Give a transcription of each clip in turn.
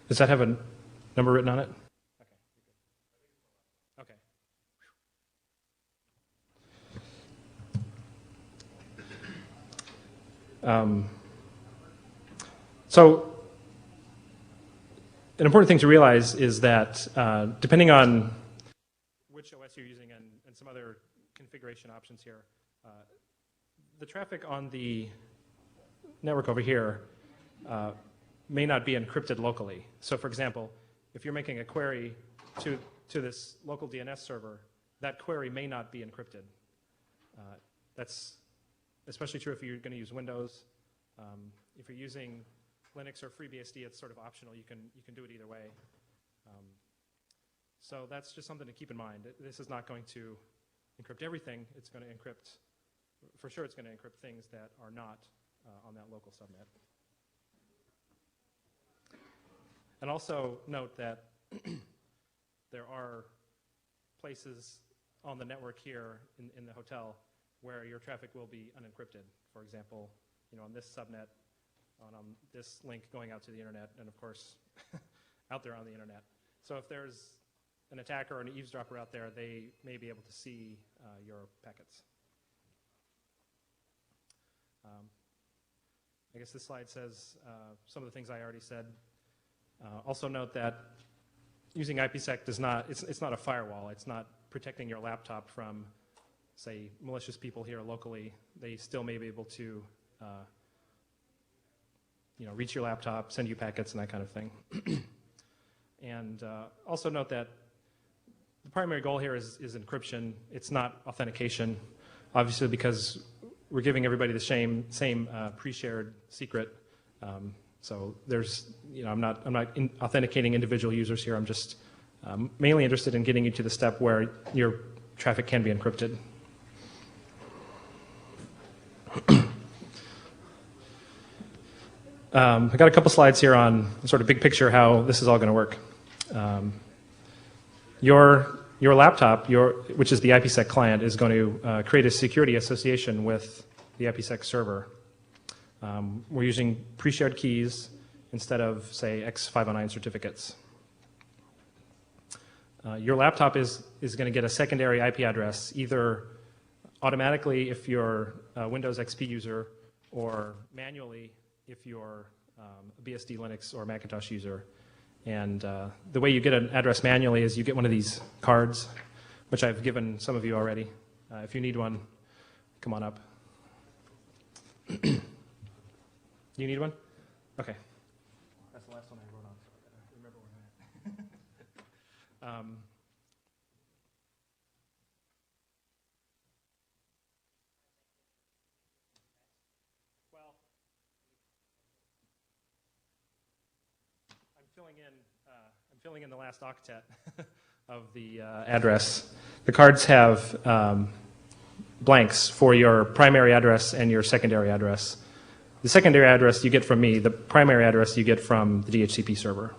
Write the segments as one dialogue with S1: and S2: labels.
S1: Does that have a number written on it? Okay. So an important thing to realize is that depending on which OS you're using and some other configuration options here, the traffic on the network over here may not be encrypted locally. So for example, if you're making a query to this local DNS server, that query may not be encrypted. That's especially true if you're going to use Windows. If you're using Linux or FreeBSD, it's sort of optional. You can do it either way. So that's just something to keep in mind. This is not going to encrypt everything. It's going to encrypt, for sure it's going to encrypt things that are not on that local subnet. And also note that there are places on the network here in the hotel where your traffic will be unencrypted. For example, on this subnet, on this link going out to the internet, and of course, out there on the internet. So if there's an attacker or an eavesdropper out there, they may be able to see your packets. I guess this slide says some of the things I already said. Also note that using IPsec does not, it's not a firewall. It's not protecting your laptop from, say, malicious people here locally. They still may be able to reach your laptop, send you packets, and that kind of thing. And also note that the primary goal here is encryption. It's not authentication, obviously, because we're giving everybody the same pre-shared secret. So there's, I'm not authenticating individual users here. I'm just mainly interested in getting you to the step where your traffic can be encrypted. I got a couple slides here on sort of big picture how this is all going to work. Your laptop, which is the IPsec client, is going to create a security association with the IPsec server. We're using pre-shared keys instead of, say, X509 certificates. Your laptop is going to get a secondary IP address, either automatically if you're a Windows XP user, or manually if you're a BSD, Linux, or Macintosh user. And the way you get an address manually is you get one of these cards, which I've given some of you already. If you need one, come on up. You need one? Okay. That's the last one I wrote on, so I gotta remember where I'm at. Well, I'm filling in the last octet of the address. The cards have blanks for your primary address and your secondary address. The secondary address you get from me. The primary address you get from the DHCP server.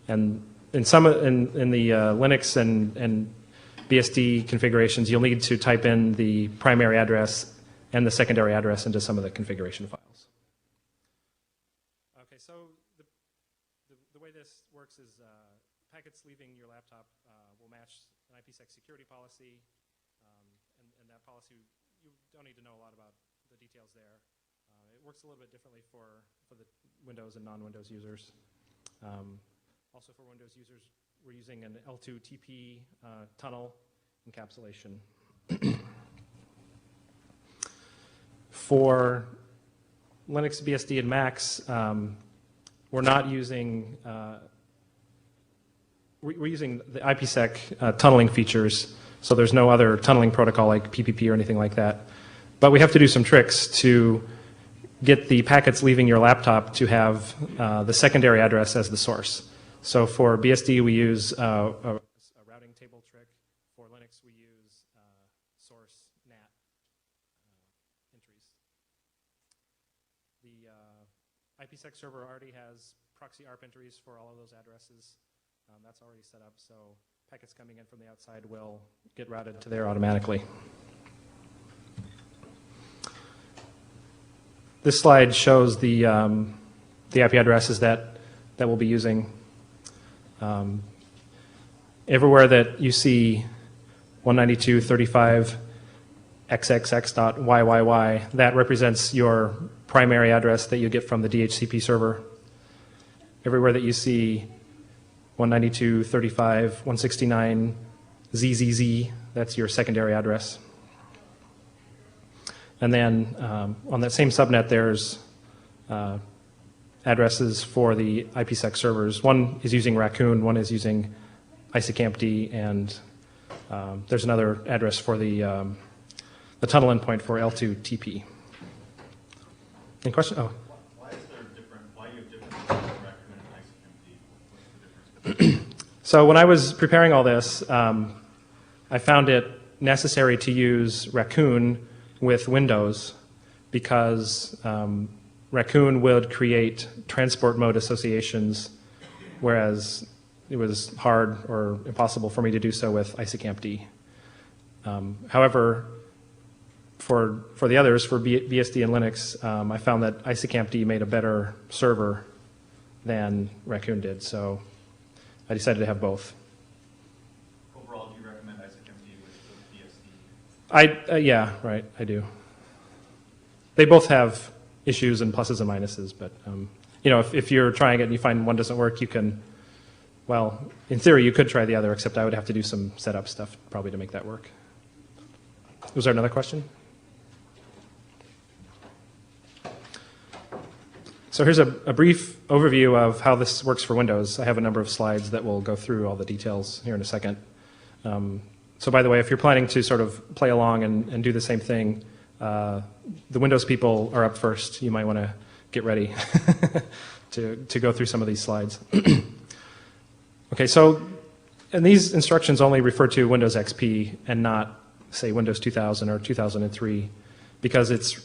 S1: And in the Linux and BSD configurations, you'll need to type in the primary address and the secondary address into some of the configuration files. Okay, so the way this works is packets leaving your laptop will match an IPsec security policy, and that policy, you don't need to know a lot about the details there. It works a little bit differently for the Windows and non-Windows users. Also for Windows users, we're using an L2TP tunnel encapsulation. For Linux, BSD, and Macs, we're not using, we're using the IPsec tunneling features, so there's no other tunneling protocol like PPP or anything like that. But we have to do some tricks to get the packets leaving your laptop to have the secondary address as the source. So for BSD, we use a routing table trick. For Linux, we use source NAT entries. The IPsec server already has proxy ARP entries for all of those addresses. That's already set up, so packets coming in from the outside will get routed to there automatically. This slide shows the IP addresses that we'll be using. Everywhere that you see 192.35.xxx.yyyy, that represents your primary address that you get from the DHCP server. Everywhere that you see 192.35.169.zzz, that's your secondary address. And then on that same subnet, there's addresses for the IPsec servers. One is using Raccoon, one is using IsacAmpD, and there's another address for the tunnel endpoint for L2TP. Any question? Oh.
S2: Why is there different? Why you have different Raccoon and IsacAmpD? What's the difference?
S1: So when I was preparing all this, I found it necessary to use Raccoon with Windows because Raccoon would create transport mode associations, whereas it was hard or impossible for me to do so with IsacAmpD. However, for the others, for BSD and Linux, I found that IsacAmpD made a better server than Raccoon did, so I decided to have both.
S2: Overall, do you recommend IsacAmpD with BSD?
S1: Yeah, right, I do. They both have issues and pluses and minuses, but you know, if you're trying it and you find one doesn't work, you can, well, in theory, you could try the other, except I would have to do some setup stuff probably to make that work. Was there another question? So here's a brief overview of how this works for Windows. I have a number of slides that will go through all the details here in a second. So by the way, if you're planning to sort of play along and do the same thing, the Windows people are up first. You might want to get ready to go through some of these slides. Okay, so, and these instructions only refer to Windows XP and not, say, Windows 2000 or 2003, because it's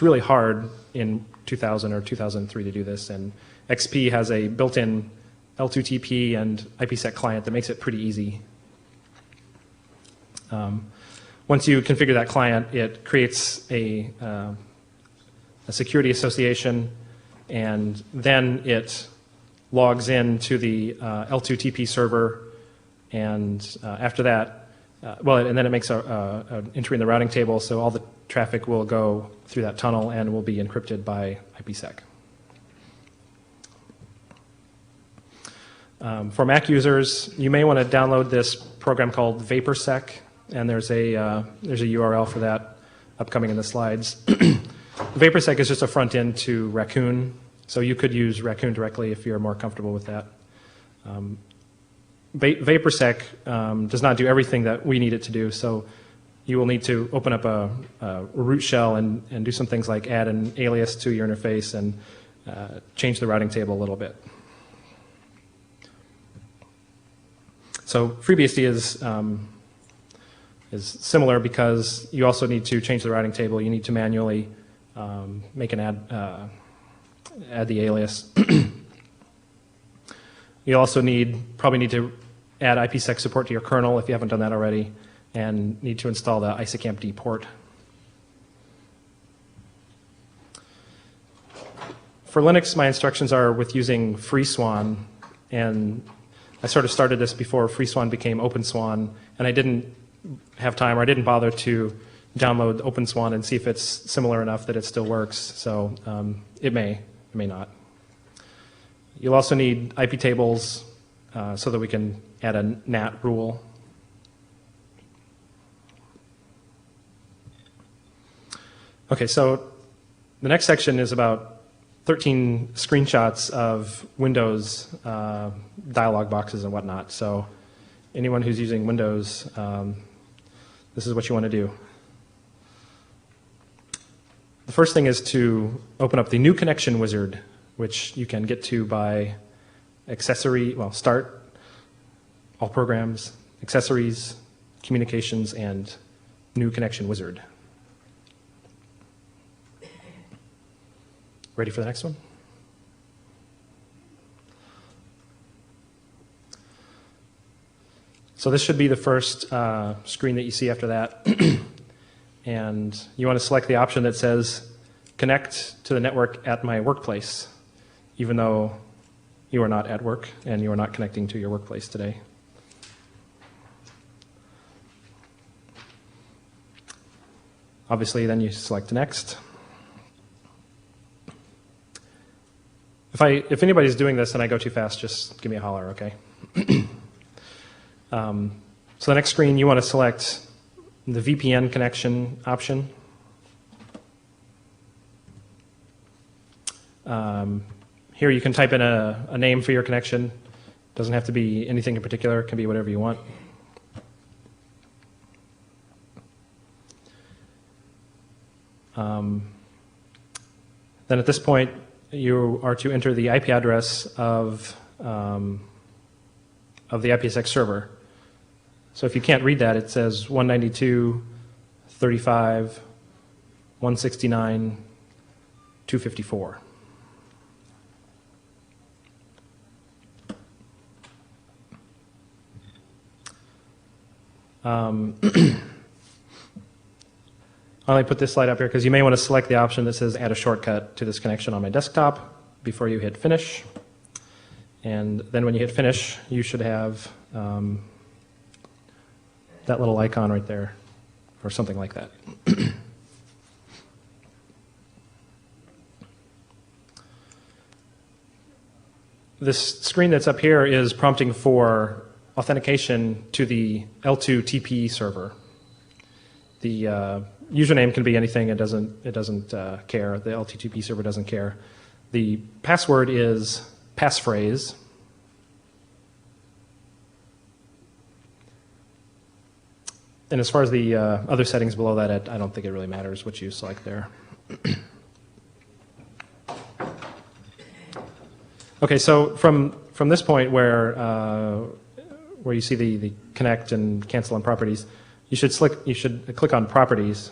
S1: really hard in 2000 or 2003 to do this, and XP has a built-in L2TP and IPsec client that makes it pretty easy. Once you configure that client, it creates a security association, and then it logs in to the L2TP server, and after that, and then it makes an entry in the routing table, so all the traffic will go through that tunnel and will be encrypted by IPsec. For Mac users, you may want to download this program called VaporSec, and there's a URL for that upcoming in the slides. VaporSec is just a front end to Raccoon, so you could use Raccoon directly if you're more comfortable with that. VaporSec does not do everything that we need it to do, so you will need to open up a root shell and do some things like add an alias to your interface and change the routing table a little bit. So FreeBSD is similar because you also need to change the routing table. You need to manually make an add the alias. You also probably need to add IPsec support to your kernel if you haven't done that already, and need to install the IsacAmpD port. For Linux, my instructions are with using FreeSwan, and I sort of started this before FreeSwan became OpenSwan, and I didn't have time, or I didn't bother to download OpenSwan and see if it's similar enough that it still works, so it may not. You'll also need IP tables so that we can add a NAT rule. Okay, so the next section is about 13 screenshots of Windows dialog boxes and whatnot. So anyone who's using Windows, this is what you want to do. The first thing is to open up the new connection wizard, which you can get to by start, all programs, accessories, communications, and new connection wizard. Ready for the next one? So this should be the first screen that you see after that. And you want to select the option that says connect to the network at my workplace, even though you are not at work and you are not connecting to your workplace today. Obviously, then you select Next. If anybody's doing this and I go too fast, just give me a holler, okay? So the next screen, you want to select the VPN connection option. Here you can type in a name for your connection. Doesn't have to be anything in particular. It can be whatever you want. Then at this point, you are to enter the IP address of the IPsec server. So if you can't read that, it says 192.35.169.254. I only put this slide up here because you may want to select the option that says add a shortcut to this connection on my desktop before you hit finish. And then when you hit finish, you should have that little icon right there, or something like that. This screen that's up here is prompting for authentication to the L2TP server. The username can be anything. It doesn't care. The L2TP server doesn't care. The password is passphrase. And as far as the other settings below that, I don't think it really matters what you select there. Okay, so from this point where you see the connect and cancel on properties, you should click on properties,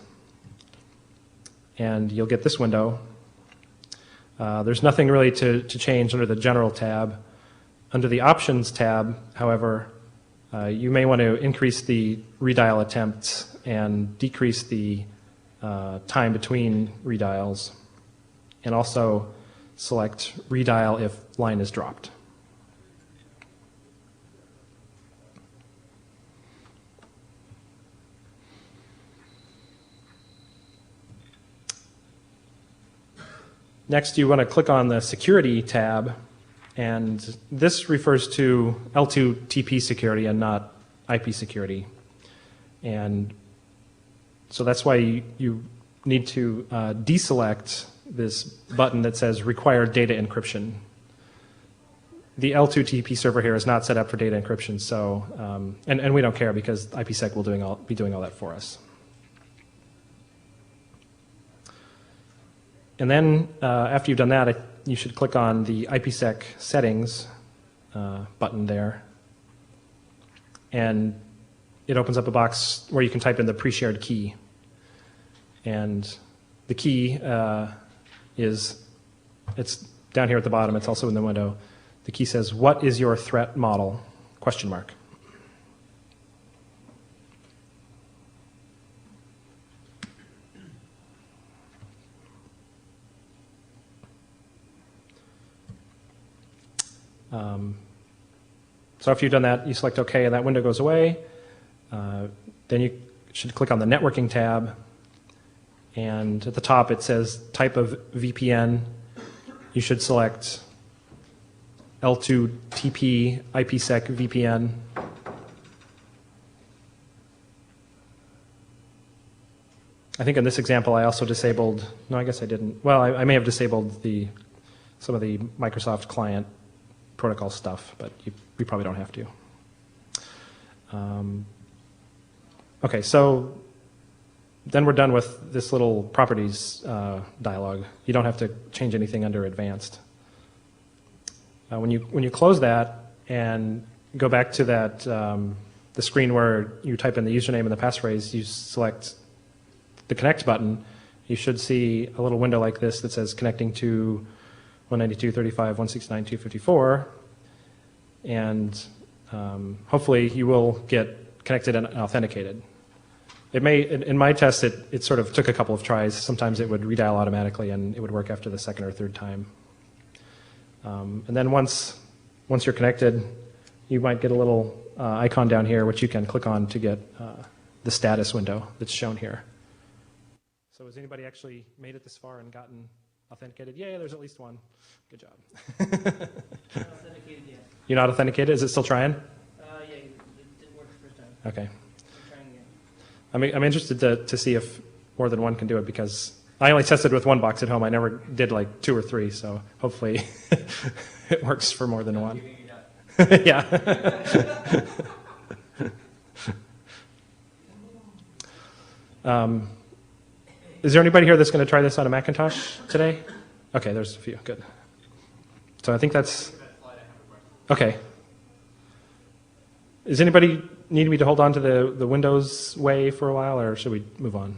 S1: and you'll get this window. There's nothing really to change under the general tab. Under the options tab, however, you may want to increase the redial attempts and decrease the time between redials, and also select redial if line is dropped. Next, you want to click on the security tab, and this refers to L2TP security and not IP security. And so that's why you need to deselect this button that says require data encryption. The L2TP server here is not set up for data encryption, so and we don't care because IPsec will be doing all that for us. And then after you've done that, you should click on the IPsec settings button there. And it opens up a box where you can type in the pre-shared key. And the key it's down here at the bottom. It's also in the window. The key says, "What is your threat model?" ? So after you've done that, you select OK, and that window goes away. Then you should click on the networking tab. And at the top, it says type of VPN. You should select L2TP IPsec VPN. I think in this example, I also disabled, no, I guess I didn't. Well, I may have disabled some of the Microsoft client protocol stuff, but you probably don't have to. Okay, so then we're done with this little properties dialog. You don't have to change anything under advanced. When you close that and go back to that the screen where you type in the username and the passphrase, you select the connect button. You should see a little window like this that says connecting to 192.35.169.254, and hopefully you will get connected and authenticated. It may, in my test, it sort of took a couple of tries. Sometimes it would redial automatically, and it would work after the second or third time. And then once once you're connected, you might get a little icon down here, which you can click on to get the status window that's shown here. So has anybody actually made it this far and gotten authenticated? Yay, there's at least one. Good job.
S3: Not authenticated yet.
S1: You're not authenticated? Is it still trying?
S3: Yeah, it didn't work the first time.
S1: Okay.
S3: I'm trying again.
S1: I'm interested to see if more than one can do it, because I only tested with one box at home. I never did like 2 or 3, so hopefully it works for more than one. Yeah. Is there anybody here that's going to try this on a Macintosh today? Okay, there's a few. Good. So I think that's okay. Does anybody need me to hold on to the Windows way for a while, or should we move on?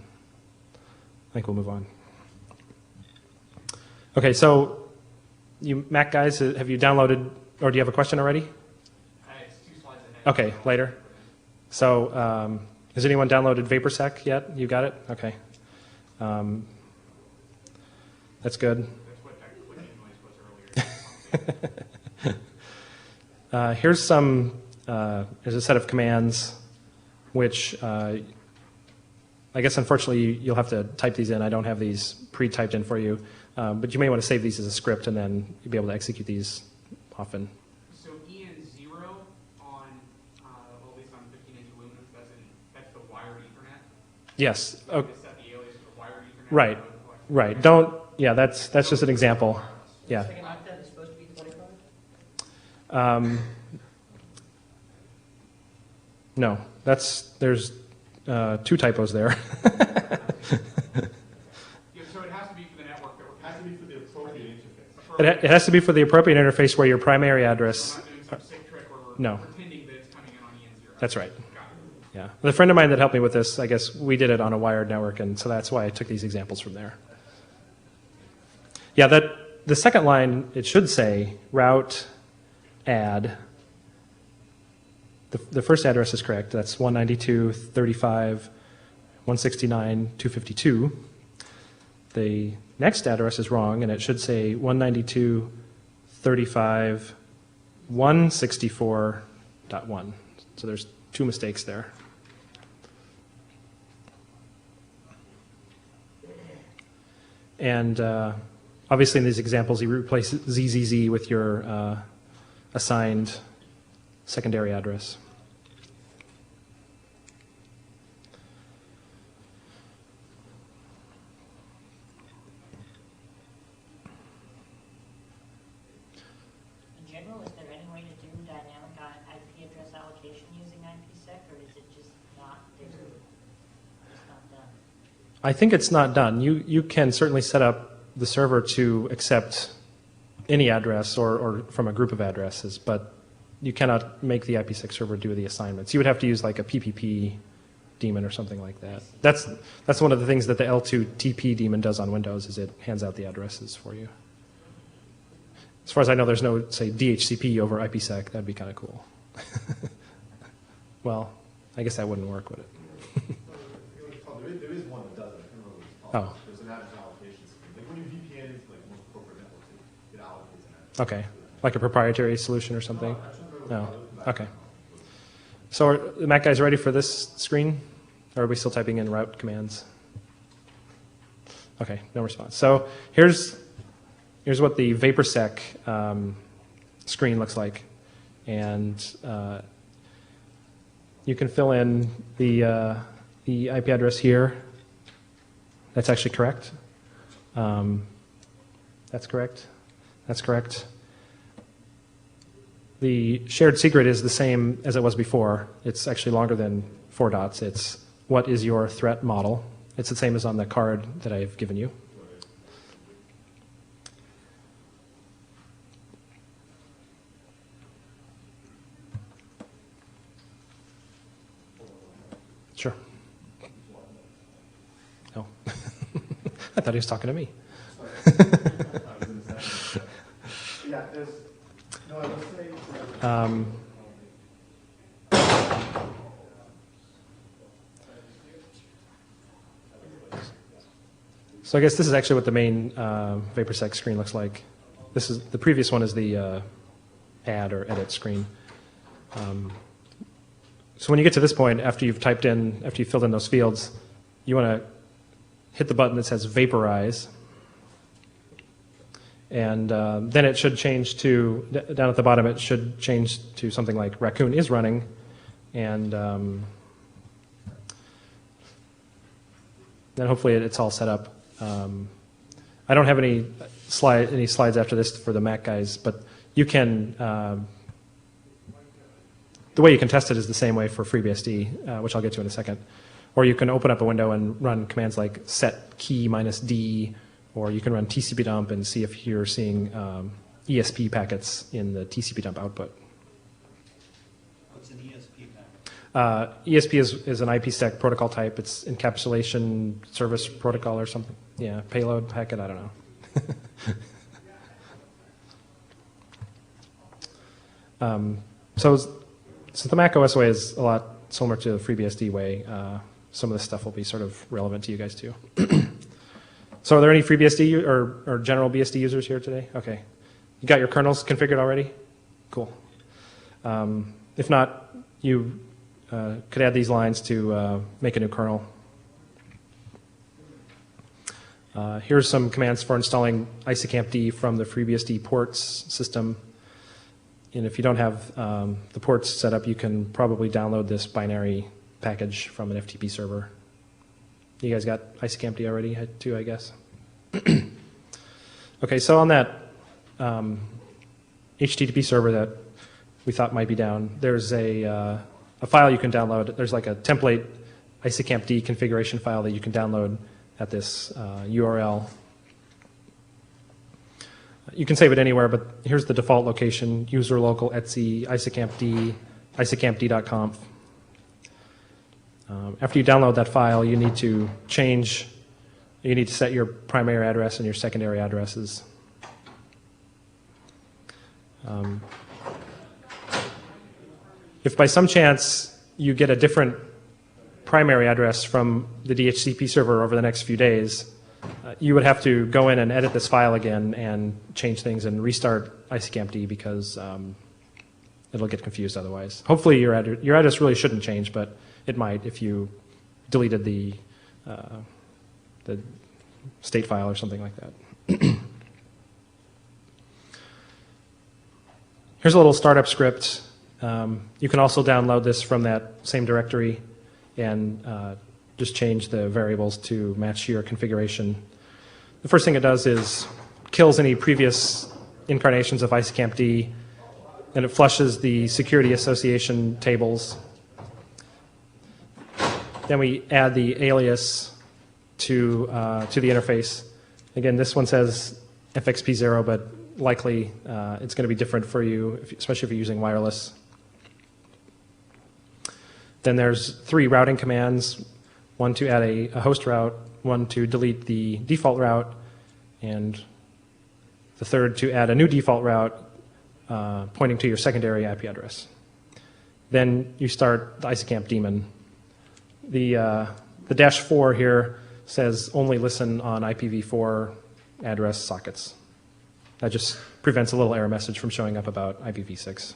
S1: I think we'll move on. Okay, so you Mac guys, have you downloaded, or do you have a question already?
S2: It's 2 slides ahead.
S1: Okay, later. So has anyone downloaded VaporSec yet? You got it? Okay. That's good.
S2: That's what that clicking noise was earlier.
S1: Here's there's a set of commands which I guess unfortunately you'll have to type these in. I don't have these pre-typed in for you, but you may want to save these as a script and then you'll be able to execute these often.
S4: So EN0 on, at least on 15-inch aluminum, that's the wired Ethernet?
S1: Yes.
S4: So to set the alias for wired Ethernet?
S1: Right. Right. Don't. Yeah. That's just an example. Yeah.
S3: Second octet is supposed to be 25?
S1: No. There's 2 typos there.
S4: Yeah, so it has to be for the network that we're
S2: It has to be for the appropriate interface.
S1: It has to be for the appropriate interface where your primary address.
S4: We're not doing some sick trick where we're
S1: No.
S4: pretending that it's coming in on EN0.
S1: That's right.
S4: Got it.
S1: Yeah. The friend of mine that helped me with this, I guess we did it on a wired network, and so that's why I took these examples from there. Yeah, the second line, it should say route add. The first address is correct. That's 192.35.169.252. The next address is wrong, and it should say 192.35.164.1. So there's 2 mistakes there. And obviously in these examples, you replace ZZZ with your assigned secondary address.
S5: In general, is there any way to do dynamic IP address allocation using IPsec, or is it just not done?
S1: I think it's not done. You can certainly set up the server to accept any address or from a group of addresses, but you cannot make the IPsec server do the assignments. You would have to use like a PPP daemon or something like that. That's one of the things that the L2TP daemon does on Windows, is it hands out the addresses for you. As far as I know, there's no, say, DHCP over IPsec. That'd be kind of cool. Well, I guess that wouldn't work, would it?
S2: There is one that does it. I can't remember what it's called.
S1: Oh.
S2: There's an address allocation scheme. Like when you VPN into like most corporate networks, it allocates an address.
S1: Okay, like a proprietary solution or something? No, okay. So are the Mac guys ready for this screen? Or are we still typing in route commands? Okay, no response. So here's what the VaporSec screen looks like. And you can fill in the IP address here. That's actually correct. That's correct. That's correct. The shared secret is the same as it was before. It's actually longer than 4 dots. It's what is your threat model. It's the same as on the card that I've given you. Sure. No. I thought he was talking to me.
S2: Yeah, there's, no, I would say,
S1: So I guess this is actually what the main VaporSec screen looks like. This is the previous one is the add or edit screen. So when you get to this point, after you've filled in those fields, you want to hit the button that says vaporize. And then it should change to, down at the bottom, it should change to something like raccoon is running. And then hopefully it's all set up. I don't have any slides after this for the Mac guys, but you can, the way you can test it is the same way for FreeBSD, which I'll get to in a second. Or you can open up a window and run commands like set key -d, or you can run TCP dump and see if you're seeing ESP packets in the TCP dump output.
S6: What's an ESP packet?
S1: ESP is an IPsec protocol type. It's encapsulation service protocol or something. Yeah, payload packet, I don't know. So the Mac OS way is a lot similar to the FreeBSD way. Some of this stuff will be sort of relevant to you guys too. So are there any FreeBSD or general BSD users here today? Okay. You got your kernels configured already? Cool. If not, you could add these lines to make a new kernel. Here's some commands for installing ISACAMP-D from the FreeBSD ports system. And if you don't have the ports set up, you can probably download this binary package from an FTP server. You guys got ISACAMP-D already too, I guess? Okay, so on that HTTP server that we thought might be down, there's a file you can download. There's like a template ISACAMP-D configuration file that you can download at this URL. You can save it anywhere, but here's the default location: user local etc ISACAMP-D, isacampd.conf. After you download that file, you need to set your primary address and your secondary addresses. If by some chance you get a different primary address from the DHCP server over the next few days, you would have to go in and edit this file again and change things and restart ISACAMP-D because it'll get confused otherwise. Hopefully your address really shouldn't change, but it might if you deleted the state file or something like that. Here's a little startup script. You can also download this from that same directory and just change the variables to match your configuration. The first thing it does is kills any previous incarnations of ISACAMP-D, and it flushes the security association tables. Then we add the alias to the interface. Again, this one says FXP0, but likely it's going to be different for you, especially if you're using wireless. Then there's 3 routing commands, one to add a host route, one to delete the default route, and the third to add a new default route pointing to your secondary IP address. Then you start the ISACAMP daemon. The -4 here says only listen on IPv4 address sockets. That just prevents a little error message from showing up about IPv6.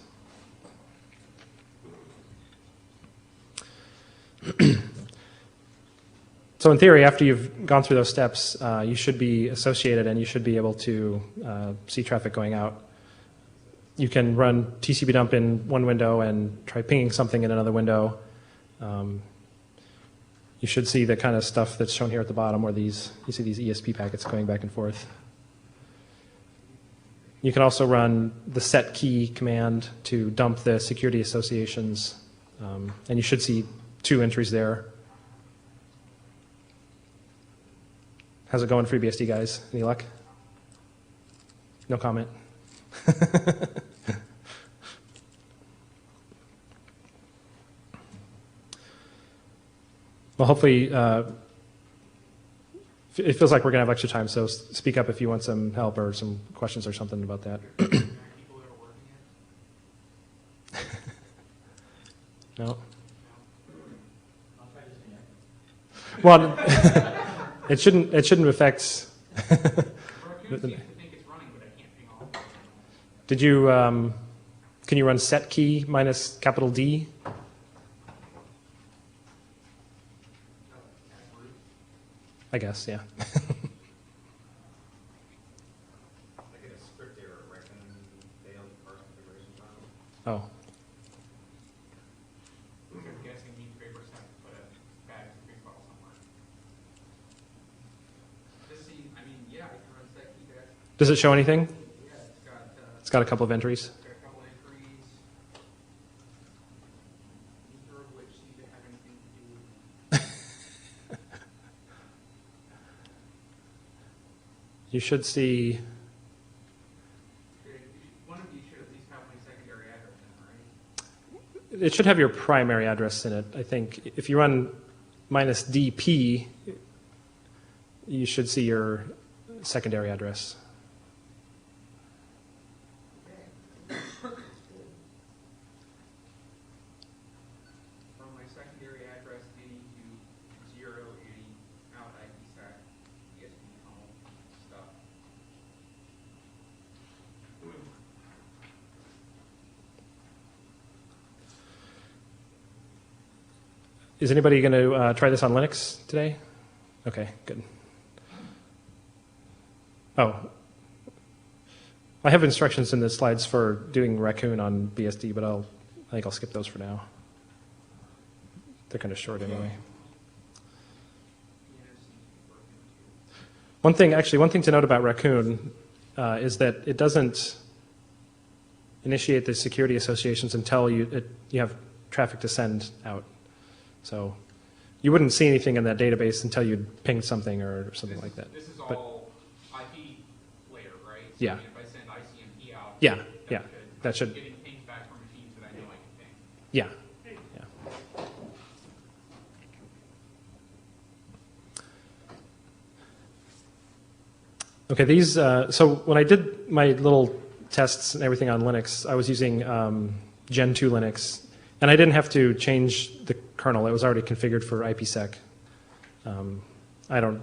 S1: So in theory, after you've gone through those steps, you should be associated and you should be able to see traffic going out. You can run TCP dump in one window and try pinging something in another window. You should see the kind of stuff that's shown here at the bottom where you see these ESP packets going back and forth. You can also run the set key command to dump the security associations, and you should see 2 entries there. How's it going, FreeBSD guys? Any luck? No comment. Well, hopefully, it feels like we're going to have extra time, so speak up if you want some help or some questions or something about that. No? Well, it shouldn't affect.
S4: Raccoon seems to think it's running, but I can't ping all.
S1: Did you can you run set key minus capital D? I guess, yeah.
S2: I get a script error right when they failed the first configuration file.
S1: Oh,
S4: I'm guessing newspaper sent to put a bad config file somewhere. This seems, I mean, yeah, I can run set key dash.
S1: does it show anything?
S4: Yeah,
S1: It's got a couple of entries.
S4: got a couple entries, neither of which seem to have anything to do with.
S1: You should see,
S4: One of you should at least have my secondary address in it, right?
S1: it should have your primary address in it. I think if you run minus DP, you should see your secondary address.
S4: From my secondary address, any to 0, any out IPsec, ESP tunnel stuff.
S1: Is anybody going to try this on Linux today? Okay, good. Oh, I have instructions in the slides for doing Raccoon on BSD, but I think I'll skip those for now. They're kind of short anyway. One thing to note about Raccoon is that it doesn't initiate the security associations until you have traffic to send out. So you wouldn't see anything in that database until you'd pinged something or something like that.
S4: This is
S1: But-
S4: all IP layer, right? So
S1: Yeah.
S4: If I send ICMP out.
S1: Yeah,
S4: that's
S1: yeah,
S4: good.
S1: that should-
S4: I'm getting pings back from machines that I know I can ping.
S1: Yeah. Okay, these, so when I did my little tests and everything on Linux, I was using Gen 2 Linux, and I didn't have to change the kernel. It was already configured for IPsec. I don't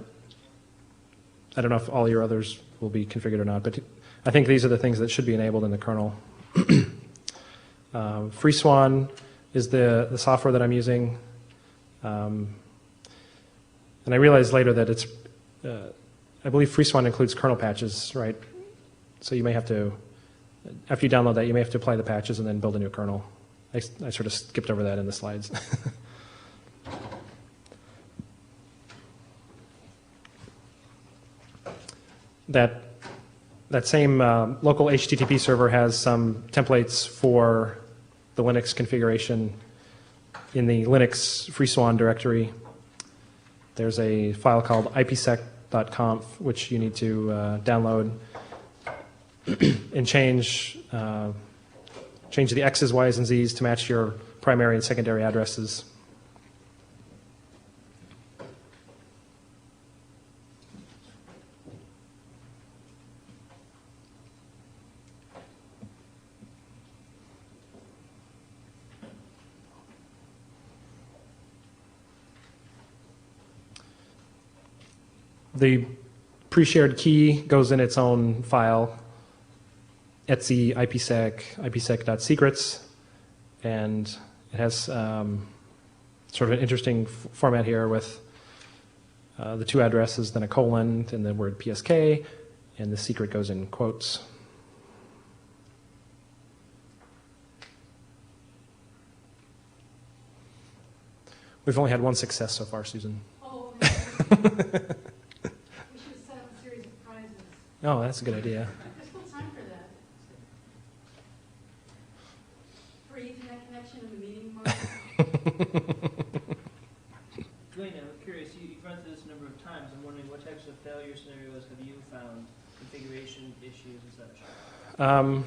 S1: know if all your others will be configured or not, but I think these are the things that should be enabled in the kernel. FreeSwan is the software that I'm using. And I realized later that it's, I believe FreeSwan includes kernel patches, right? So you may have to, after you download that, you may have to apply the patches and then build a new kernel. I sort of skipped over that in the slides. That same local HTTP server has some templates for the Linux configuration in the Linux FreeSwan directory. There's a file called ipsec.conf, which you need to download and change the X's, Y's, and Z's to match your primary and secondary addresses. The pre-shared key goes in its own file, etc IPsec, ipsec.secrets, and it has sort of an interesting format here with the two addresses, then a colon, and the word PSK, and the secret goes in quotes. We've only had one success so far, Susan.
S7: Oh, we should have set up a series of prizes.
S1: Oh, that's a good idea.
S7: There's still time for that. Free internet connection in the meeting room.
S3: Duane, I'm curious, you've run through this a number of times. I'm wondering what types of failure scenarios have you found, configuration issues and such?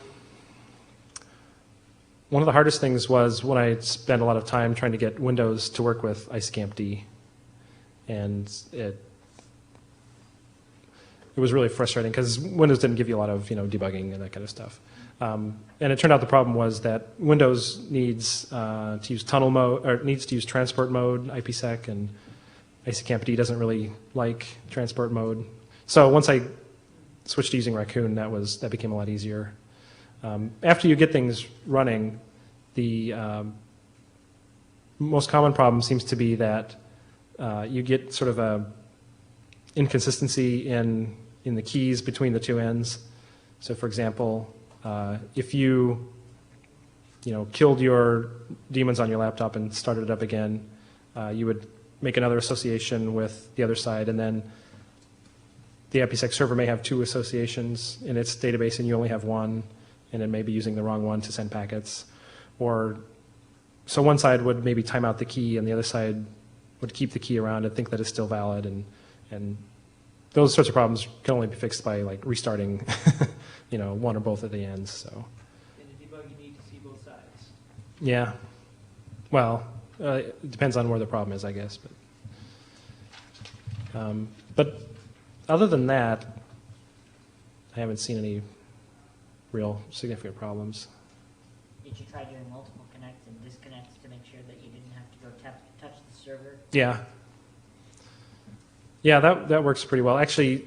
S1: One of the hardest things was when I spent a lot of time trying to get Windows to work with IceCampD, and it was really frustrating because Windows didn't give you a lot of debugging and that kind of stuff. And it turned out the problem was that Windows needs to use tunnel mode, or needs to use transport mode, IPsec, and IceCampD doesn't really like transport mode. So once I switched to using Raccoon, that became a lot easier. After you get things running, the most common problem seems to be that you get sort of a inconsistency in the keys between the two ends. So for example, if you killed your daemons on your laptop and started it up again, you would make another association with the other side, and then the IPsec server may have two associations in its database and you only have one, and it may be using the wrong one to send packets. Or so one side would maybe time out the key and the other side would keep the key around and think that it's still valid, and those sorts of problems can only be fixed by like restarting one or both of the ends. So
S3: In the debug, you need to see both sides.
S1: yeah, well, it depends on where the problem is, I guess. But other than that, I haven't seen any real significant problems.
S5: Did you try doing multiple connects and disconnects to make sure that you didn't have to go touch the server?
S1: Yeah. Yeah, that works pretty well. Actually,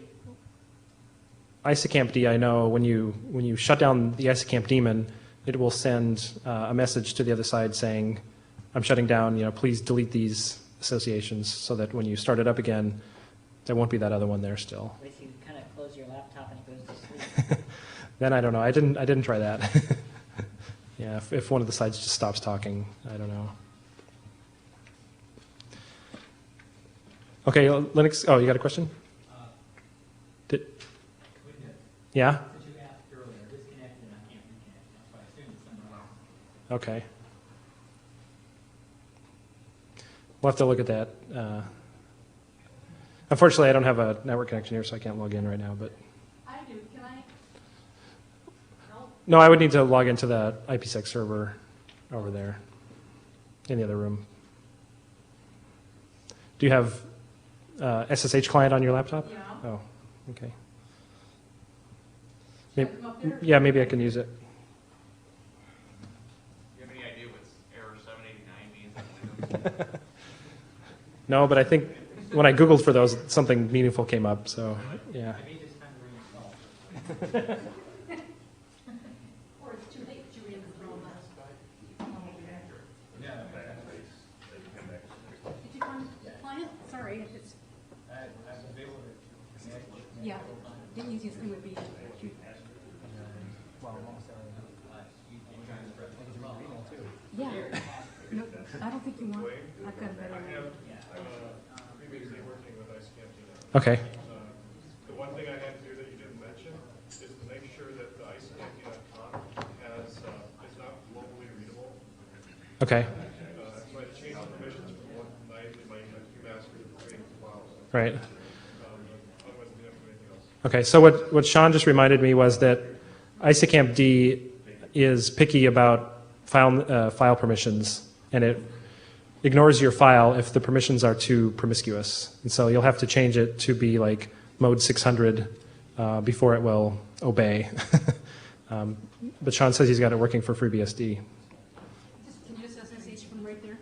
S1: ISACAMPD, I know when you shut down the ISACAMP daemon, it will send a message to the other side saying, I'm shutting down, please delete these associations, so that when you start it up again, there won't be that other one there still.
S5: What if you kind of close your laptop and it goes to sleep?
S1: Then I don't know. I didn't try that. Yeah, if one of the sides just stops talking, I don't know. Okay, Linux. Oh, you got a question? Yeah? Okay. We'll have to look at that. Unfortunately, I don't have a network connection here, so I can't log in right now. But
S7: I do, can I? No?
S1: no, I would need to log into the IPsec server over there in the other room. Do you have SSH client on your laptop?
S7: Yeah.
S1: Oh, okay.
S7: Should I come up there?
S1: Yeah, maybe I can use it.
S2: Do you have any idea what's error 789 means?
S1: No, but I think when I Googled for those, something meaningful came up, so, yeah.
S7: Or it's too late to reinstall that? Did you find the client? Sorry if it's. Yeah, the easiest thing would be. Yeah. No, I don't think you want, I've got a better one.
S8: Previously working with ISACAMP.
S1: Okay.
S8: The one thing I had to do that you didn't mention is to make sure that the ISACAMP.com is not globally readable.
S1: Okay.
S8: So I changed the permissions from one night in my master to create files.
S1: Right.
S8: Otherwise, we don't do anything else.
S1: Okay, so what Sean just reminded me was that ISACAMP-D is picky about file permissions, and it ignores your file if the permissions are too promiscuous. And so you'll have to change it to be like mode 600 before it will obey. But Sean says he's got it working for FreeBSD.
S7: Can you just SSH from right there?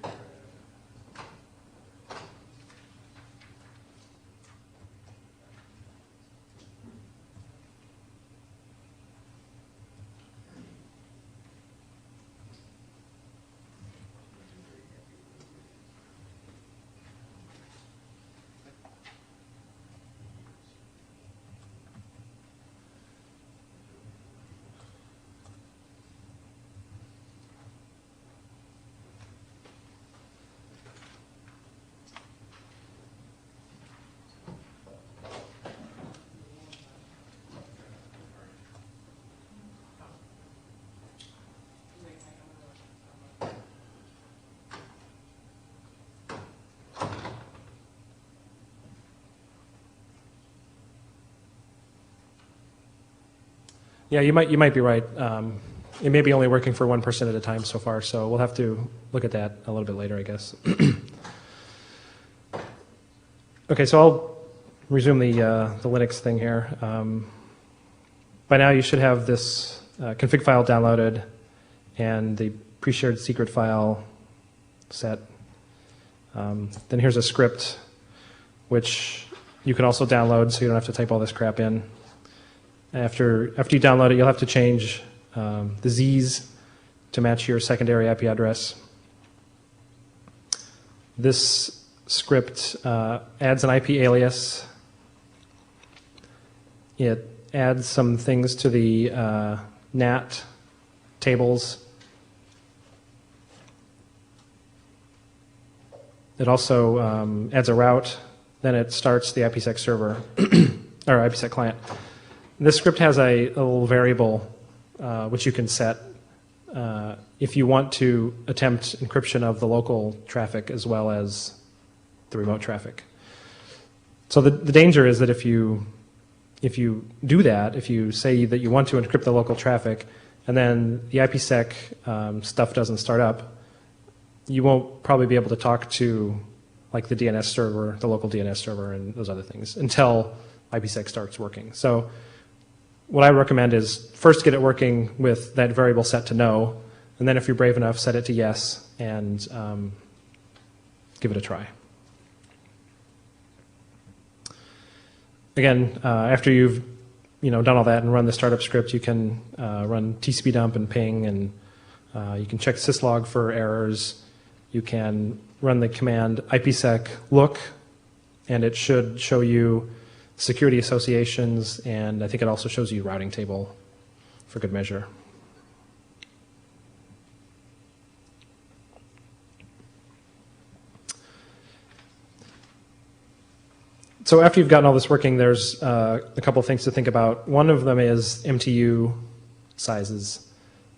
S1: Yeah, you might be right. It may be only working for one person at a time so far, so we'll have to look at that a little bit later, I guess. Okay, so I'll resume the Linux thing here. By now you should have this config file downloaded and the pre-shared secret file set. Then here's a script which you can also download so you don't have to type all this crap in. After you download it, you'll have to change the Z's to match your secondary IP address. This script adds an IP alias. It adds some things to the NAT tables. It also adds a route. Then it starts the IPsec server, or IPsec client. This script has a little variable which you can set if you want to attempt encryption of the local traffic as well as the remote traffic. So the danger is that if you do that, if you say that you want to encrypt the local traffic and then the IPsec stuff doesn't start up, you won't probably be able to talk to like the DNS server, the local DNS server, and those other things until IPsec starts working. So what I recommend is first get it working with that variable set to no, and then if you're brave enough, set it to yes and give it a try. Again, after you've done all that and run the startup script, you can run TCP dump and ping, and you can check syslog for errors. You can run the command IPsec look, and it should show you security associations, and I think it also shows you routing table for good measure. So after you've gotten all this working, there's a couple of things to think about. One of them is Mtu sizes.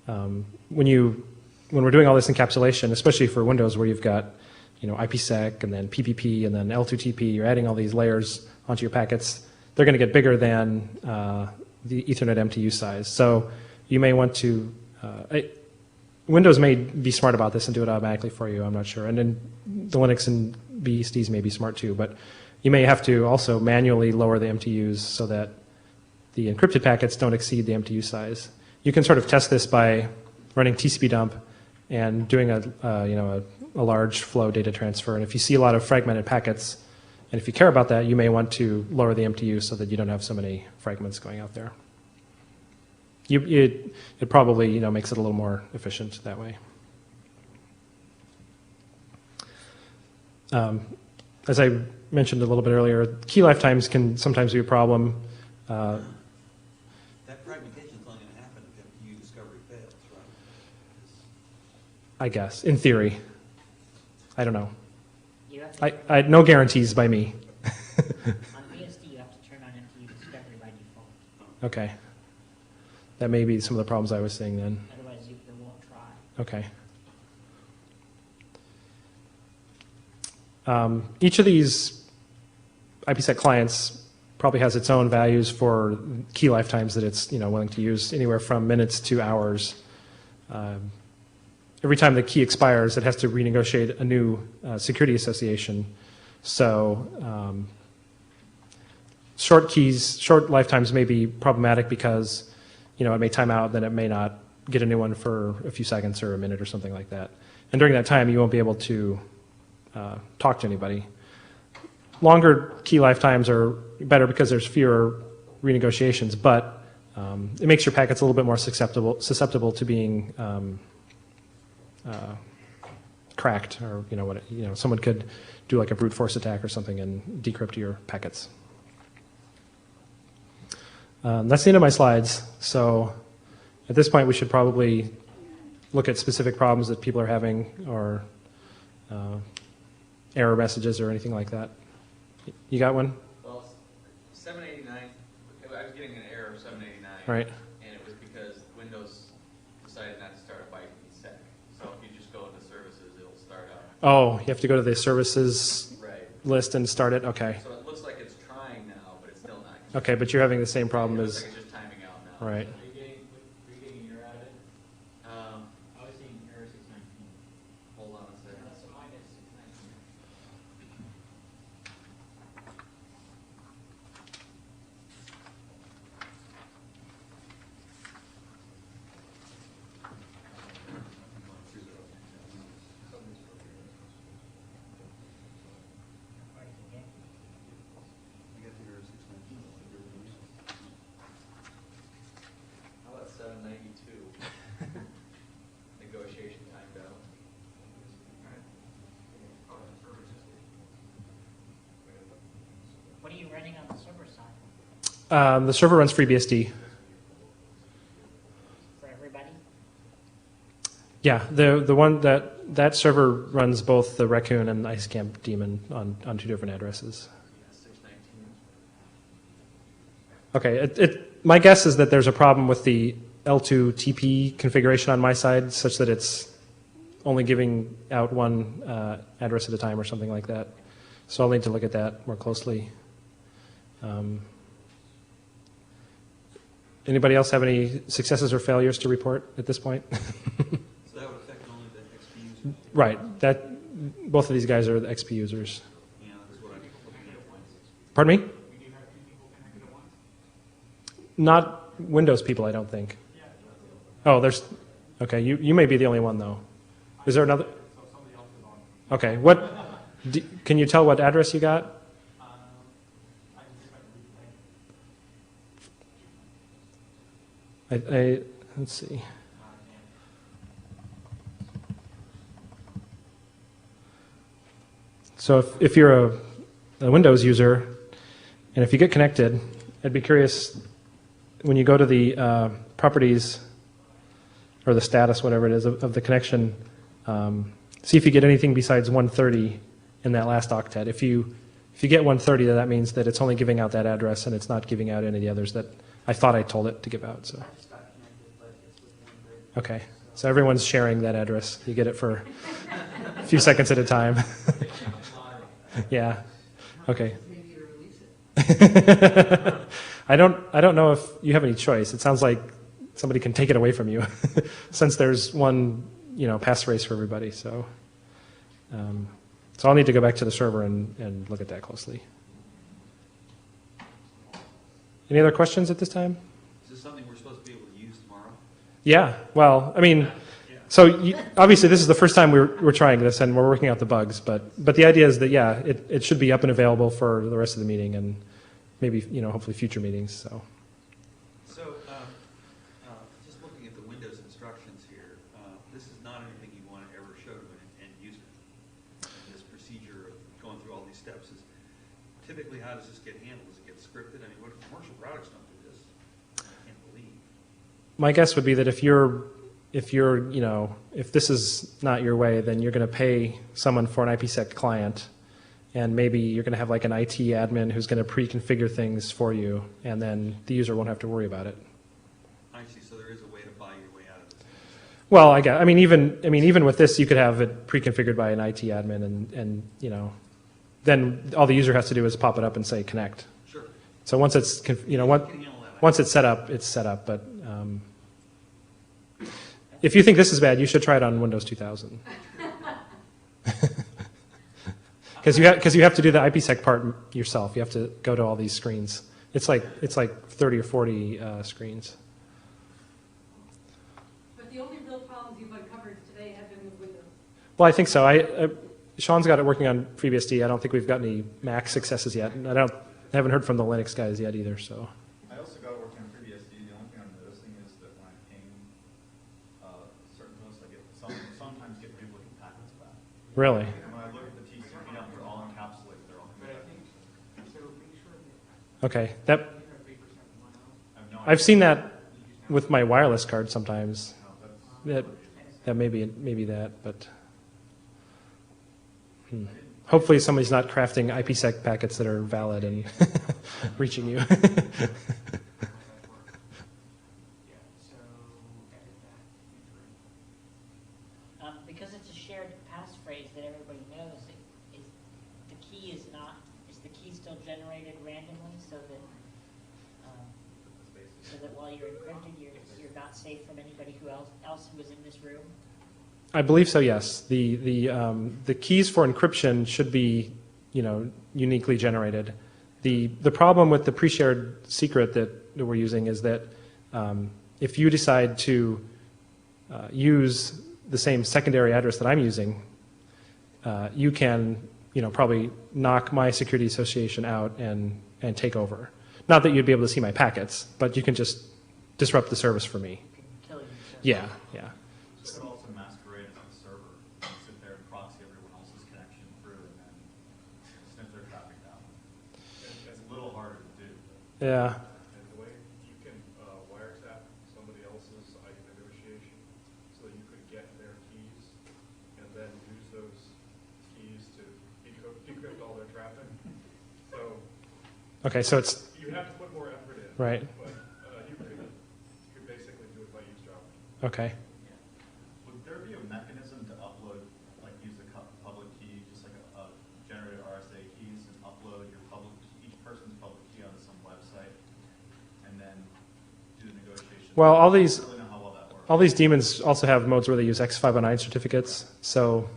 S1: When we're doing all this encapsulation, especially for Windows where you've got IPsec and then PPP and then L2TP, you're adding all these layers onto your packets, they're going to get bigger than the Ethernet Mtu size. So you may want to, Windows may be smart about this and do it automatically for you, I'm not sure. And then the Linux and BSDs may be smart too, but you may have to also manually lower the MTUs so that the encrypted packets don't exceed the MTU size. You can sort of test this by running TCP dump and doing a large flow data transfer. And if you see a lot of fragmented packets, and if you care about that, you may want to lower the MTU so that you don't have so many fragments going out there. It probably makes it a little more efficient that way. As I mentioned a little bit earlier, key lifetimes can sometimes be a problem.
S6: That fragmentation is only going to happen if MTU discovery fails, right?
S1: I guess, in theory. I don't know.
S5: You have to
S1: I no guarantees by me.
S5: on BSD, you have to turn on MTU discovery by default.
S1: Okay. That may be some of the problems I was seeing then.
S5: Otherwise, it won't try.
S1: Okay. Each of these IPsec clients probably has its own values for key lifetimes that it's willing to use, anywhere from minutes to hours. Every time the key expires, it has to renegotiate a new security association. So short lifetimes may be problematic because it may time out, then it may not get a new one for a few seconds or a minute or something like that. And during that time, you won't be able to talk to anybody. Longer key lifetimes are better because there's fewer renegotiations, but it makes your packets a little bit more susceptible to being cracked, or someone could do like a brute force attack or something and decrypt your packets. That's the end of my slides. So at this point, we should probably look at specific problems that people are having, or error messages or anything like that. You got one?
S4: Well, 789, I was getting an error of 789.
S1: Right.
S4: And it was because Windows decided not to start up IPsec. So if you just go into services, it'll start up.
S1: Oh, you have to go to the services
S4: Right.
S1: list and start it? Okay.
S4: So it looks like it's trying now, but it's still not.
S1: Okay, but you're having the same problem
S4: It looks
S1: as,
S4: like it's just timing out now.
S1: right.
S3: Are you getting an error out of it? I was seeing error 619.
S4: Hold on a second.
S3: So mine is 619.
S5: What are you running on the server side
S1: The server runs FreeBSD.
S5: for everybody?
S1: Yeah, the one that server runs both the Raccoon and the IceCamp daemon on 2 different addresses. Okay, my guess is that there's a problem with the L2 TP configuration on my side, such that it's only giving out one address at a time or something like that. So I'll need to look at that more closely. Anybody else have any successes or failures to report at this point?
S6: So that would affect only the XP users?
S1: Right. Both of these guys are the XP users.
S6: Yeah, that's what I'm looking at.
S1: Pardon me? Not Windows people, I don't think. Oh, there's. Okay, you may be the only one though. Is there another? Okay. Can you tell what address you got? Let's see. So if you're a Windows user, and if you get connected, I'd be curious, when you go to the properties or the status, whatever it is, of the connection, see if you get anything besides 130 in that last octet. If you get 130, then that means that it's only giving out that address and it's not giving out any of the others that I thought I told it to give out. So. Okay, so everyone's sharing that address. You get it for a few seconds at a time. Yeah. Okay. I don't know if you have any choice. It sounds like somebody can take it away from you, since there's one passphrase for everybody. So, so I'll need to go back to the server and look at that closely. Any other questions at this time?
S6: Is this something we're supposed to be able to use tomorrow?
S1: Yeah. Well, I mean, so obviously this is the first time we're trying this and we're working out the bugs, but the idea is that it should be up and available for the rest of the meeting and maybe hopefully future meetings. So
S6: just looking at the Windows instructions here, this is not anything you want to ever show to an end user. This procedure of going through all these steps is typically, how does this get handled? Does it get scripted? I mean, what commercial routers don't do this? I can't believe.
S1: my guess would be that if this is not your way, then you're going to pay someone for an IPsec client, and maybe you're going to have like an IT admin who's going to pre-configure things for you, and then the user won't have to worry about it.
S6: I see. So there is a way to buy your way out of this.
S1: Well, even with this, you could have it pre-configured by an IT admin, and then all the user has to do is pop it up and say connect.
S6: Sure.
S1: So once it's once it's set up, it's set up. But if you think this is bad, you should try it on Windows 2000. Because you have to do the IPsec part yourself. You have to go to all these screens. It's like 30 or 40 screens.
S7: But the only real problems you've uncovered today have been with Windows.
S1: Well, I think so. Sean's got it working on FreeBSD. I don't think we've got any Mac successes yet, and I haven't heard from the Linux guys yet either. So.
S2: I also got it working on FreeBSD. The only thing I'm noticing is that when I ping certain hosts, I sometimes get duplicate packets back.
S1: Really?
S2: And when I look at the TCP numbers, they're all encapsulated. They're all
S4: But I
S2: committed.
S4: think, so make sure that
S1: Okay. That
S4: you have 3% one out.
S2: I have no
S1: I've
S2: idea.
S1: seen that with my wireless card sometimes.
S2: No, that's-
S1: That maybe that, but hopefully somebody's not crafting IPsec packets that are valid and reaching you.
S4: Yeah, so edit that.
S5: Because it's a shared passphrase that everybody knows, is the key still generated randomly so that while you're encrypted, you're not safe from anybody else who was in this room?
S1: I believe so. Yes. The keys for encryption should be uniquely generated. The problem with the pre-shared secret that we're using is that if you decide to use the same secondary address that I'm using, you can probably knock my security association out and take over. Not that you'd be able to see my packets, but you can just disrupt the service for me.
S5: Kill you.
S1: Yeah.
S2: This could also masquerade as a server and sit there and proxy everyone else's connection through and then sniff their traffic down.
S8: As
S1: Yeah.
S8: And the way you can wiretap somebody else's IP negotiation so that you could get their keys and then use those keys to decrypt all their traffic. So
S1: Okay, so it's,
S8: you have to put more effort in.
S1: right,
S8: But you could basically do it by eavesdropping.
S1: okay.
S2: Would there be a mechanism to upload, like use a public key, just like a generated RSA keys, and upload your public, each person's public key onto some website, and then do the negotiation?
S1: Well, all
S2: I
S1: these,
S2: don't really know how well that works.
S1: all these daemons also have modes where they use X509 certificates, so,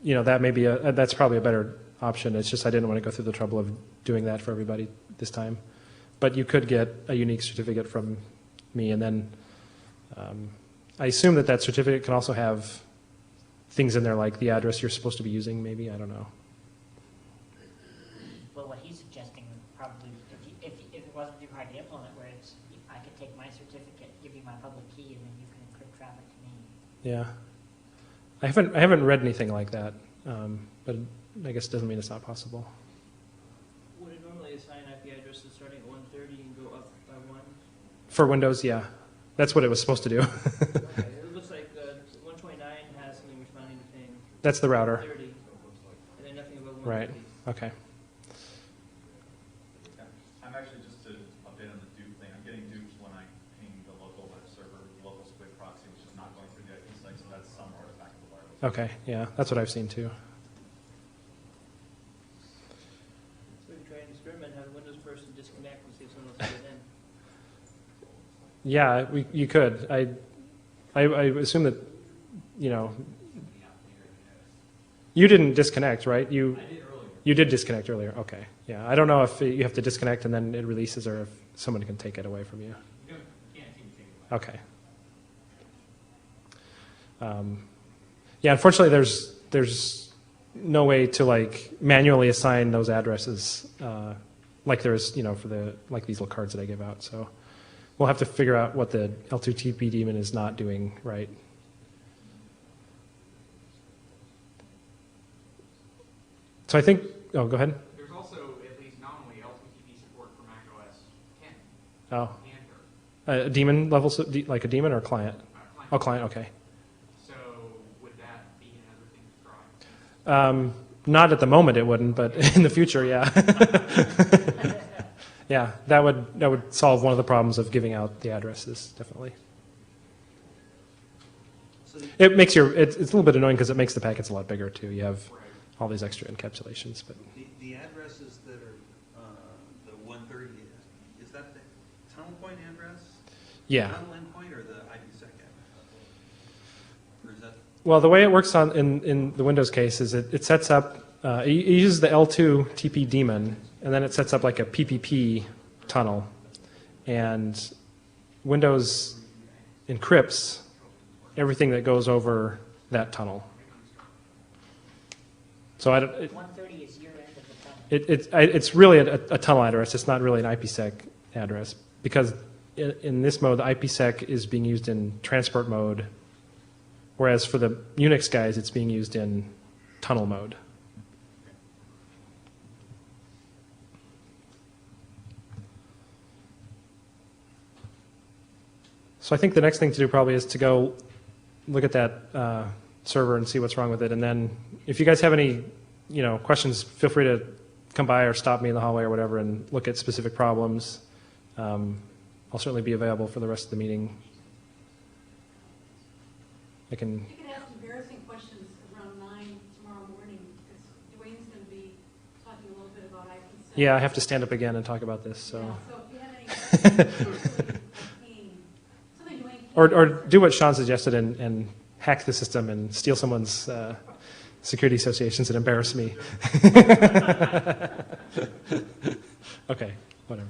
S1: you know, that may be that's probably a better option. It's just I didn't want to go through the trouble of doing that for everybody this time. But you could get a unique certificate from me, and then I assume that that certificate can also have things in there like the address you're supposed to be using, maybe, I don't know.
S5: Well, what he's suggesting would probably, if it wasn't too hard to implement, where it's, I could take my certificate, give you my public key, and then you can encrypt traffic to me.
S1: Yeah. I haven't read anything like that, but I guess it doesn't mean it's not possible.
S3: Would it normally assign IP addresses starting at 130 and go up by 1?
S1: For Windows, yeah. That's what it was supposed to do.
S3: Okay, it looks like 129 has something responding to ping.
S1: That's the router.
S3: 30, and then nothing above 130.
S1: Right. Okay.
S2: Yeah. I'm actually, just to update on the dupe thing, I'm getting duped when I ping the local web server, local squid proxy, which is not going through the IPsec, so that's some artifact of the wireless.
S1: Okay, yeah, that's what I've seen too.
S3: So we try and experiment, have a Windows person disconnect and see if someone else gets in.
S1: Yeah, you could. I assume that, you know, you didn't disconnect, right? You did disconnect earlier. Okay, yeah. I don't know if you have to disconnect and then it releases, or if someone can take it away from you. Okay. Yeah, unfortunately, there's no way to like manually assign those addresses like there is, you know, for the like these little cards that I give out. So we'll have to figure out what the L2TP daemon is not doing right. So I think, oh, go ahead.
S4: There's also at least nominally L2TP support for Mac OS 10
S1: Oh,
S4: and or
S1: a daemon level, like a daemon or a client?
S4: client.
S1: Oh, client, okay.
S4: So would that be another thing to try?
S1: Not at the moment it wouldn't, but in the future, yeah. Yeah, that would solve one of the problems of giving out the addresses, definitely.
S6: So
S1: It makes it's a little bit annoying because it makes the packets a lot bigger too. You have all these extra encapsulations, but
S6: the addresses that are the 130, is that the tunnel point address?
S1: yeah.
S6: Tunnel endpoint or the IPsec address? Or is that?
S1: Well, the way it works in the Windows case is it sets up, it uses the L2 TP daemon, and then it sets up like a PPP tunnel. And Windows encrypts everything that goes over that tunnel. So
S5: 130 is your end of the tunnel.
S1: it's really a tunnel address. It's not really an IPsec address, because in this mode, the IPsec is being used in transport mode, whereas for the Unix guys, it's being used in tunnel mode. So I think the next thing to do probably is to go look at that server and see what's wrong with it. And then if you guys have any, you know, questions, feel free to come by or stop me in the hallway or whatever and look at specific problems. I'll certainly be available for the rest of the meeting. I can.
S7: You can ask embarrassing questions around 9 tomorrow morning, because Duane's going to be talking a little bit about IPsec.
S1: Yeah, I have to stand up again and talk about this. So.
S7: Yeah, so if you have any questions, something Duane can't
S1: Or do what Sean suggested and hack the system and steal someone's security associations and embarrass me. Okay, whatever.